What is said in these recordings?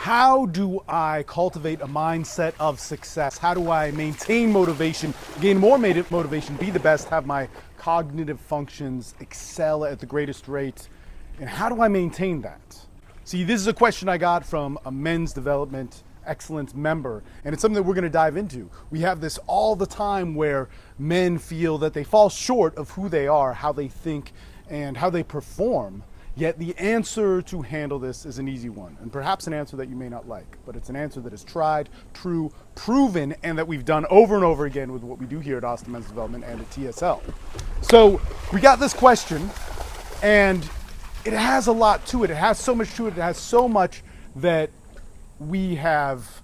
How do I cultivate a mindset of success? How do I maintain motivation, gain more motivation, be the best, have my cognitive functions excel at the greatest rate? And how do I maintain that? See, this is a question I got from a men's development excellence member, and it's something that we're going to dive into. We have this all the time where men feel that they fall short of who they are, how they think, and how they perform. Yet the answer to handle this is an easy one, and perhaps an answer that you may not like, but it's an answer that is tried, true, proven, and that we've done over and over again with what we do here at Austin Men's Development and at TSL. So we got this question, and it has a lot to it. It has so much to it. It has so much that we have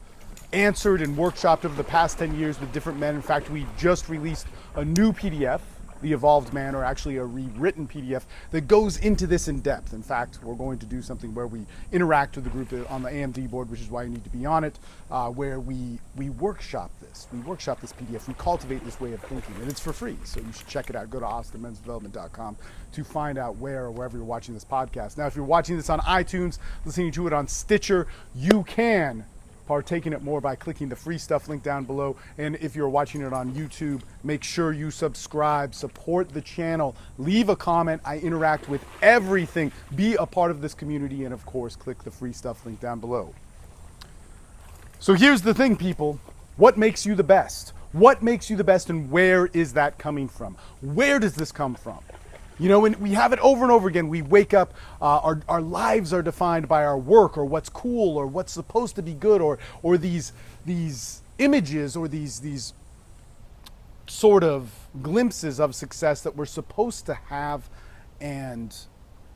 answered and workshopped over the past 10 years with different men. In fact, we just released a new PDF, The Evolved Man, or actually a rewritten PDF that goes into this in depth. In fact, we're going to do something where we interact with the group on the AMD board, which is why you need to be on it, where we workshop this. We workshop this PDF. We cultivate this way of thinking, and it's for free. So you should check it out. Go to austinmensdevelopment.com to find out where or wherever you're watching this podcast. Now, if you're watching this on iTunes, listening to it on Stitcher, you can partake in it more by clicking the free stuff link down below. And if you're watching it on YouTube, make sure you subscribe, support the channel, leave a comment. I interact with everything. Be a part of this community, and of course, click the free stuff link down below. So here's the thing, people. What makes you the best? What makes you the best, and where is that coming from? Where does this come from? You know, and we have it over and over again. We wake up, our lives are defined by our work, or what's cool, or what's supposed to be good, or these images, or these sort of glimpses of success that we're supposed to have and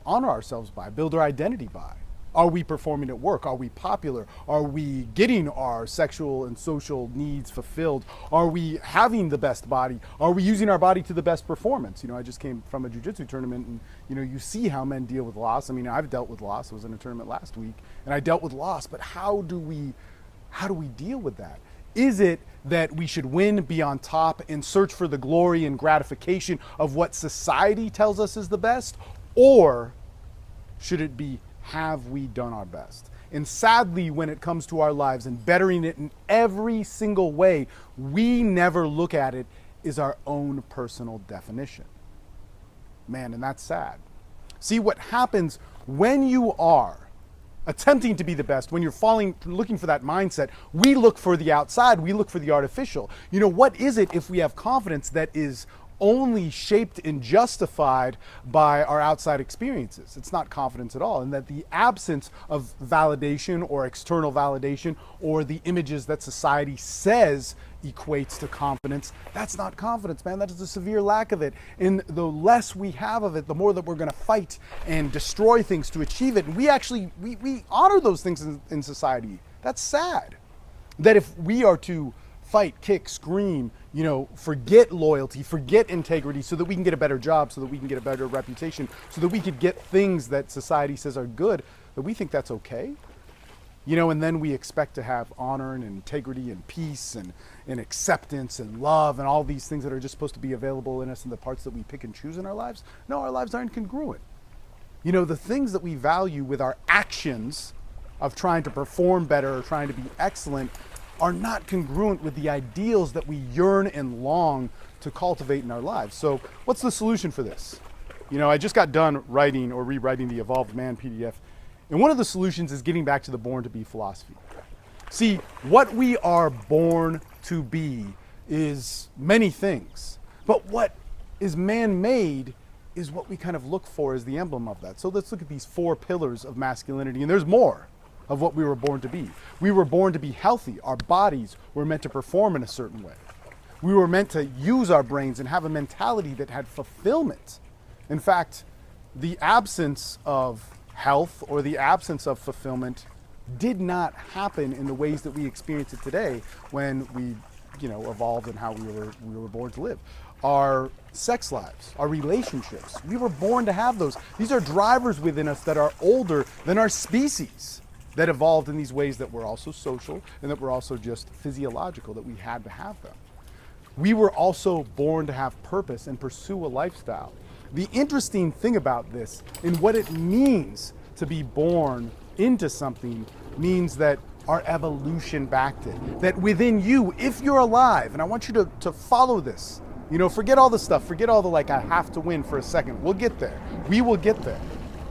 honor ourselves by, build our identity by. Are we performing at work? Are we popular? Are we getting our sexual and social needs fulfilled? Are we having the best body? Are we using our body to the best performance? You know, I just came from a jiu-jitsu tournament, and you know, you see how men deal with loss. I mean, I've dealt with loss. I was in a tournament last week, and I dealt with loss. But how do we deal with that? Is it that we should win, be on top, and search for the glory and gratification of what society tells us is the best? Or should it be, have we done our best? And sadly, when it comes to our lives and bettering it in every single way, we never look at it as our own personal definition. Man, and that's sad. See, what happens when you are attempting to be the best, when you're looking for that mindset, we look for the outside, we look for the artificial. You know, what is it if we have confidence that is only shaped and justified by our outside experiences? It's not confidence at all. And that the absence of validation or external validation or the images that society says equates to confidence, that's not confidence, man. That is a severe lack of it. And the less we have of it, the more that we're going to fight and destroy things to achieve it. And we actually, we honor those things in society. That's sad. That if we are to fight, kick, scream, you know, forget loyalty, forget integrity, so that we can get a better job, so that we can get a better reputation, so that we could get things that society says are good, that we think that's okay. You know, and then we expect to have honor and integrity and peace and acceptance and love and all these things that are just supposed to be available in us in the parts that we pick and choose in our lives. No, our lives aren't congruent. You know, the things that we value with our actions of trying to perform better or trying to be excellent are not congruent with the ideals that we yearn and long to cultivate in our lives. So what's the solution for this? You know, I just got done writing or rewriting the Evolved Man PDF, and one of the solutions is getting back to the born to be philosophy. See, what we are born to be is many things, but what is man-made is what we kind of look for as the emblem of that. So let's look at these 4 pillars of masculinity, and there's more of what we were born to be. We were born to be healthy. Our bodies were meant to perform in a certain way. We were meant to use our brains and have a mentality that had fulfillment. In fact, the absence of health or the absence of fulfillment did not happen in the ways that we experience it today when we, you know, evolved and how we were born to live. Our sex lives, our relationships, we were born to have those. These are drivers within us that are older than our species, that evolved in these ways that were also social and that were also just physiological, that we had to have them. We were also born to have purpose and pursue a lifestyle. The interesting thing about this and what it means to be born into something means that our evolution backed it. That within you, if you're alive, and I want you to follow this, forget all the stuff, forget all the I have to win for a second. We'll get there. We will get there.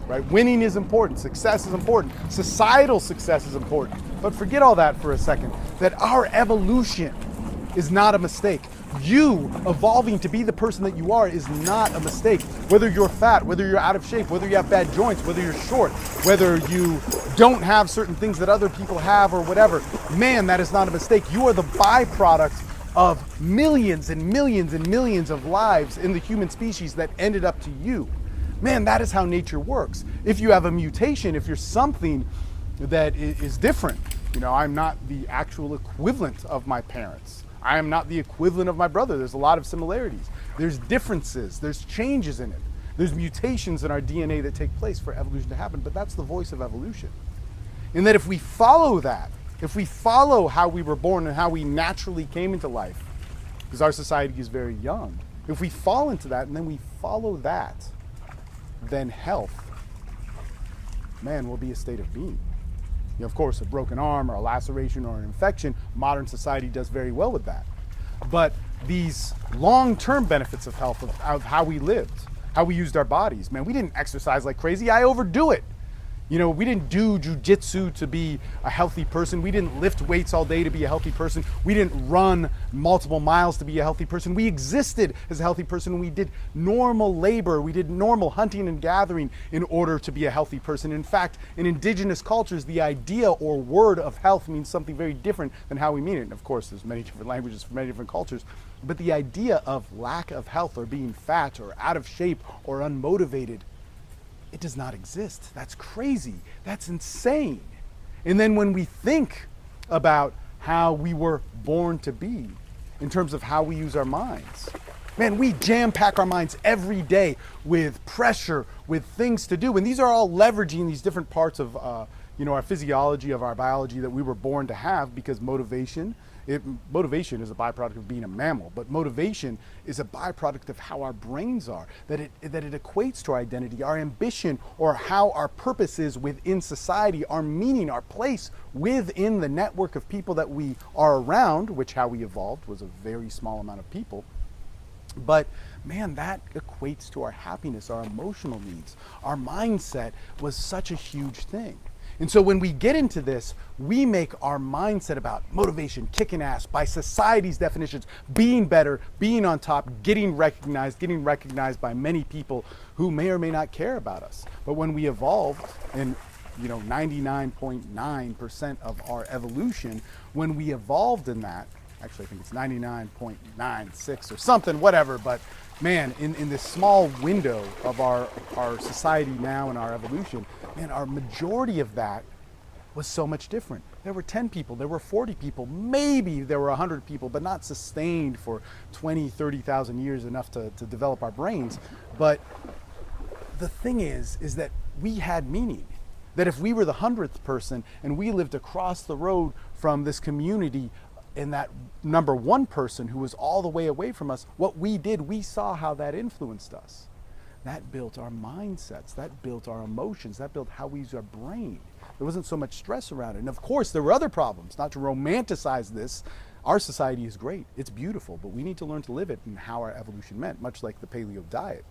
Right? Winning is important, success is important, societal success is important. But forget all that for a second. That our evolution is not a mistake. You evolving to be the person that you are is not a mistake. Whether you're fat, whether you're out of shape, whether you have bad joints, whether you're short, whether you don't have certain things that other people have or whatever, man, that is not a mistake. You are the byproduct of millions and millions and millions of lives in the human species that ended up to you. Man, that is how nature works. If you have a mutation, if you're something that is different, I'm not the actual equivalent of my parents. I am not the equivalent of my brother. There's a lot of similarities. There's differences. There's changes in it. There's mutations in our DNA that take place for evolution to happen, but that's the voice of evolution. And that if we follow that, if we follow how we were born and how we naturally came into life, because our society is very young, if we fall into that and then we follow that, then health, man, will be a state of being. Of course, a broken arm or a laceration or an infection, modern society does very well with that. But these long-term benefits of health, of how we lived, how we used our bodies, man, we didn't exercise like crazy. I overdo it. We didn't do jujitsu to be a healthy person. We didn't lift weights all day to be a healthy person. We didn't run multiple miles to be a healthy person. We existed as a healthy person. We did normal labor. We did normal hunting and gathering in order to be a healthy person. In fact, in indigenous cultures, the idea or word of health means something very different than how we mean it. And of course, there's many different languages for many different cultures. But the idea of lack of health or being fat or out of shape or unmotivated, it does not exist. That's crazy. That's insane. And then when we think about how we were born to be in terms of how we use our minds, man, we jam pack our minds every day with pressure, with things to do. And these are all leveraging these different parts of our physiology, of our biology that we were born to have, because motivation is a byproduct of being a mammal, but motivation is a byproduct of how our brains are, that it equates to our identity, our ambition, or how our purpose is within society, our meaning, our place within the network of people that we are around, which how we evolved was a very small amount of people. But man, that equates to our happiness, our emotional needs. Our mindset was such a huge thing. And so when we get into this, we make our mindset about motivation, kicking ass by society's definitions, being better, being on top, getting recognized by many people who may or may not care about us. But when we evolved, and 99.9% of our evolution, when we evolved in that, actually I think it's 99.96 or something, whatever, but man, in this small window of our society now and our evolution, man, our majority of that was so much different. There were 10 people, there were 40 people, maybe there were 100 people, but not sustained for 20, 30,000 years, enough to develop our brains. But the thing is that we had meaning. That if we were the 100th person and we lived across the road from this community, and that number one person who was all the way away from us, what we did, we saw how that influenced us. That built our mindsets, that built our emotions, that built how we use our brain. There wasn't so much stress around it. And of course, there were other problems. Not to romanticize this, our society is great, it's beautiful, but we need to learn to live it and how our evolution meant, much like the paleo diet.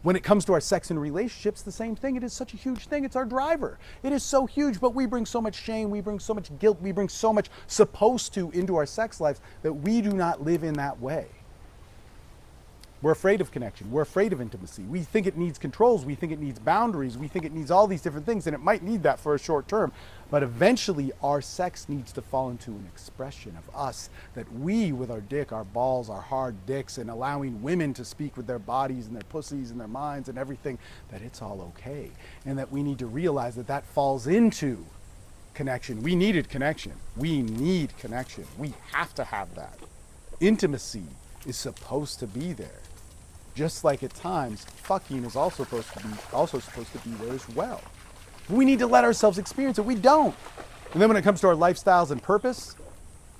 When it comes to our sex and relationships, the same thing. It is such a huge thing. It's our driver. It is so huge, but we bring so much shame, we bring so much guilt, we bring so much supposed to into our sex lives that we do not live in that way. We're afraid of connection. We're afraid of intimacy. We think it needs controls. We think it needs boundaries. We think it needs all these different things, and it might need that for a short term. But eventually, our sex needs to fall into an expression of us, that we, with our dick, our balls, our hard dicks, and allowing women to speak with their bodies and their pussies and their minds and everything, that it's all okay. And that we need to realize that that falls into connection. We needed connection. We need connection. We have to have that. Intimacy is supposed to be there. Just like at times, fucking is also supposed to be there as well. We need to let ourselves experience it. We don't. And then when it comes to our lifestyles and purpose,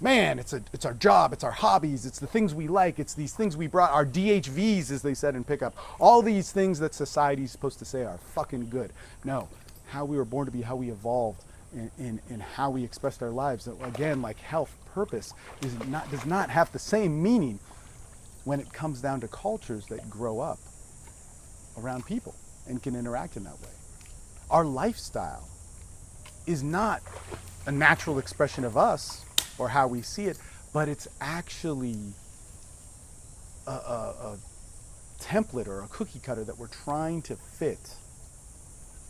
man, it's our job, it's our hobbies, it's the things we like, it's these things we brought, our DHVs, as they said in pickup. All these things that society's supposed to say are fucking good. No, how we were born to be, how we evolved, in how we express our lives. Again, like health, purpose does not have the same meaning when it comes down to cultures that grow up around people and can interact in that way. Our lifestyle is not a natural expression of us or how we see it, but it's actually a template or a cookie cutter that we're trying to fit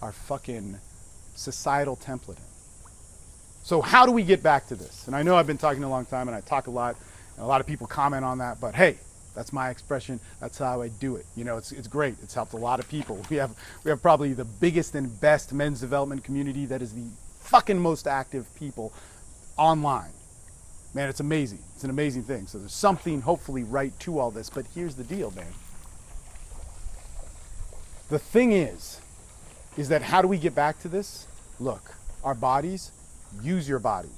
our fucking societal template in. So how do we get back to this? And I know I've been talking a long time and I talk a lot, and a lot of people comment on that, but hey, that's my expression. That's how I do it. You know, it's great. It's helped a lot of people. We have probably the biggest and best men's development community that is the fucking most active people online. Man, it's amazing. It's an amazing thing. So there's something hopefully right to all this, but here's the deal, man. The thing is that how do we get back to this? Look, our bodies, use your body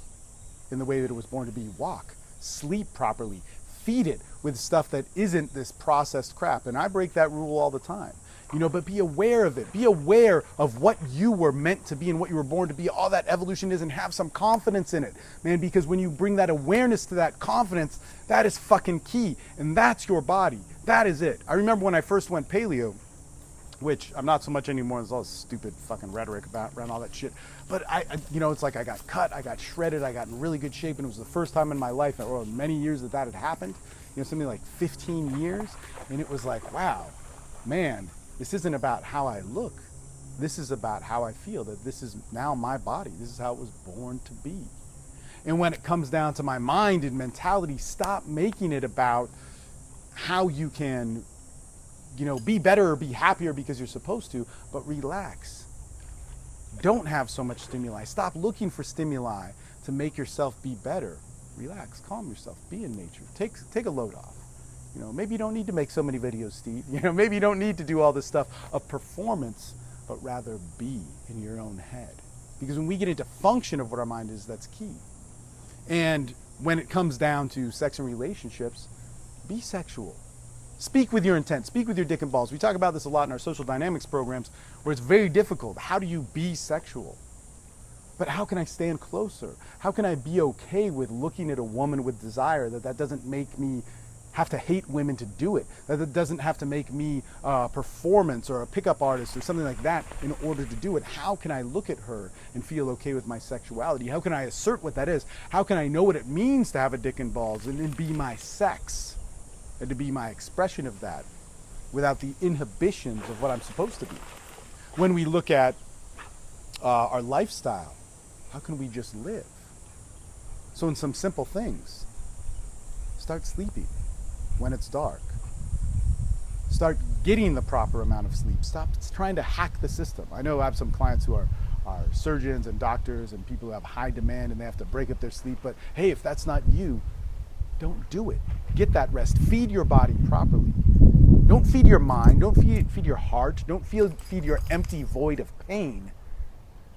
in the way that it was born to be. Walk, sleep properly, feed it with stuff that isn't this processed crap. And I break that rule all the time. You know, but be aware of it. Be aware of what you were meant to be and what you were born to be, all that evolution is, and have some confidence in it, man, because when you bring that awareness to that confidence, that is fucking key. And that's your body. That is it. I remember when I first went paleo, which I'm not so much anymore. There's all this stupid fucking rhetoric around all that shit. But you know, it's like I got cut, I got shredded, I got in really good shape, and it was the first time in my life, or many years that had happened. You know, something like 15 years, and it was like, wow, man, this isn't about how I look. This is about how I feel, that this is now my body. This is how it was born to be. And when it comes down to my mind and mentality, stop making it about how you can, you know, be better or be happier because you're supposed to, but relax. Don't have so much stimuli. Stop looking for stimuli to make yourself be better. Relax, calm yourself, be in nature. Take a load off. You know, maybe you don't need to make so many videos, Steve. You know, maybe you don't need to do all this stuff of performance, but rather be in your own head. Because when we get into function of what our mind is, that's key. And when it comes down to sex and relationships, be sexual. Speak with your intent. Speak with your dick and balls. We talk about this a lot in our social dynamics programs where it's very difficult. How do you be sexual? But how can I stand closer? How can I be okay with looking at a woman with desire, that doesn't make me have to hate women to do it, that doesn't have to make me a performance or a pickup artist or something like that in order to do it? How can I look at her and feel okay with my sexuality? How can I assert what that is? How can I know what it means to have a dick and balls and be my sex and to be my expression of that without the inhibitions of what I'm supposed to be? When we look at our lifestyle, how can we just live? So in some simple things, start sleeping when it's dark. Start getting the proper amount of sleep. Stop trying to hack the system. I know I have some clients who are surgeons and doctors and people who have high demand and they have to break up their sleep, but hey, if that's not you, don't do it. Get that rest. Feed your body properly. Don't feed your mind. Don't feed your heart. Don't feed your empty void of pain.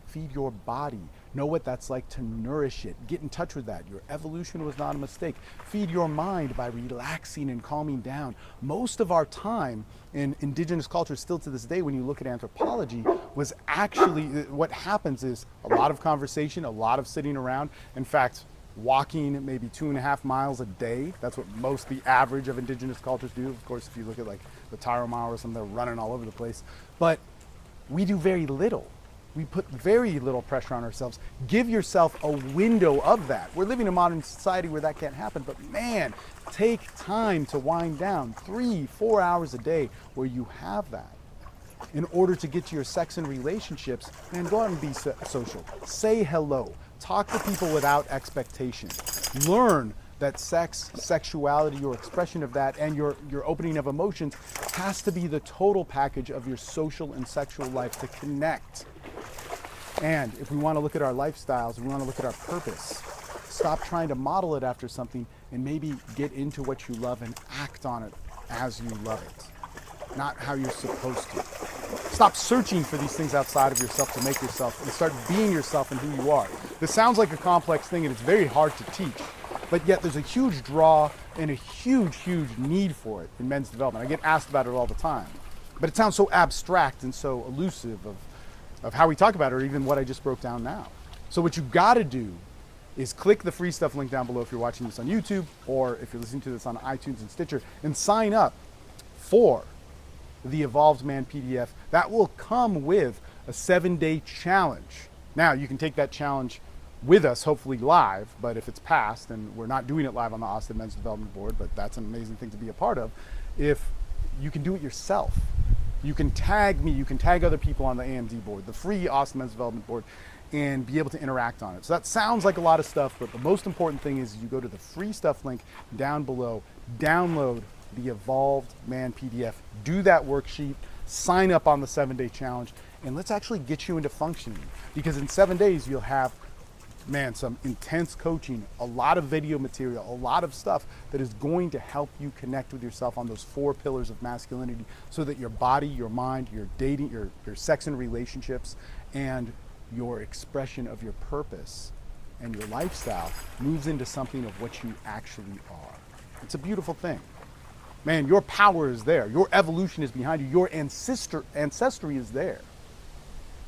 Feed your body. Know what that's like to nourish it. Get in touch with that. Your evolution was not a mistake. Feed your mind by relaxing and calming down. Most of our time in indigenous cultures, still to this day, when you look at anthropology, was actually, what happens is a lot of conversation, a lot of sitting around. In fact, walking maybe 2.5 miles a day. That's what the average of indigenous cultures do. Of course, if you look at like the Tarahumara or something, they're running all over the place. But we do very little. We put very little pressure on ourselves. Give yourself a window of that. We're living in a modern society where that can't happen, but man, take time to wind down 3-4 hours a day where you have that. In order to get to your sex and relationships, man, go out and be social. Say hello. Talk to people without expectation. Learn that sex, sexuality, your expression of that, and your opening of emotions has to be the total package of your social and sexual life to connect. And if we want to look at our lifestyles, we want to look at our purpose, stop trying to model it after something and maybe get into what you love and act on it as you love it, not how you're supposed to. Stop searching for these things outside of yourself to make yourself, and start being yourself and who you are. This sounds like a complex thing and it's very hard to teach, but yet there's a huge draw and a huge, huge need for it in men's development. I get asked about it all the time, but it sounds so abstract and so elusive of how we talk about it, or even what I just broke down now. So what you gotta do is click the free stuff link down below if you're watching this on YouTube, or if you're listening to this on iTunes and Stitcher, and sign up for the Evolved Man PDF. That will come with a 7-day challenge. Now, you can take that challenge with us, hopefully live, but if it's passed, and we're not doing it live on the Austin Men's Development Board, but that's an amazing thing to be a part of, if you can do it yourself. You can tag me, you can tag other people on the AMD board, the free Austin Men's Development Board, and be able to interact on it. So that sounds like a lot of stuff, but the most important thing is you go to the free stuff link down below, download the Evolved Man PDF, do that worksheet, sign up on the 7-day challenge, and let's actually get you into functioning. Because in 7 days, you'll have, man, some intense coaching, a lot of video material, a lot of stuff that is going to help you connect with yourself on those 4 pillars of masculinity, so that your body, your mind, your dating, your sex and relationships, and your expression of your purpose and your lifestyle moves into something of what you actually are. It's a beautiful thing. Man, your power is there. Your evolution is behind you. Your ancestry is there.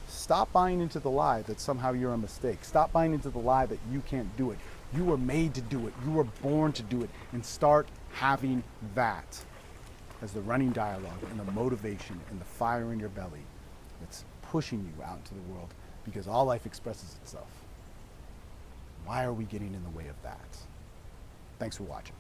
Stop buying into the lie that somehow you're a mistake. Stop buying into the lie that you can't do it. You were made to do it. You were born to do it. And start having that as the running dialogue and the motivation and the fire in your belly that's pushing you out into the world, because all life expresses itself. Why are we getting in the way of that? Thanks for watching.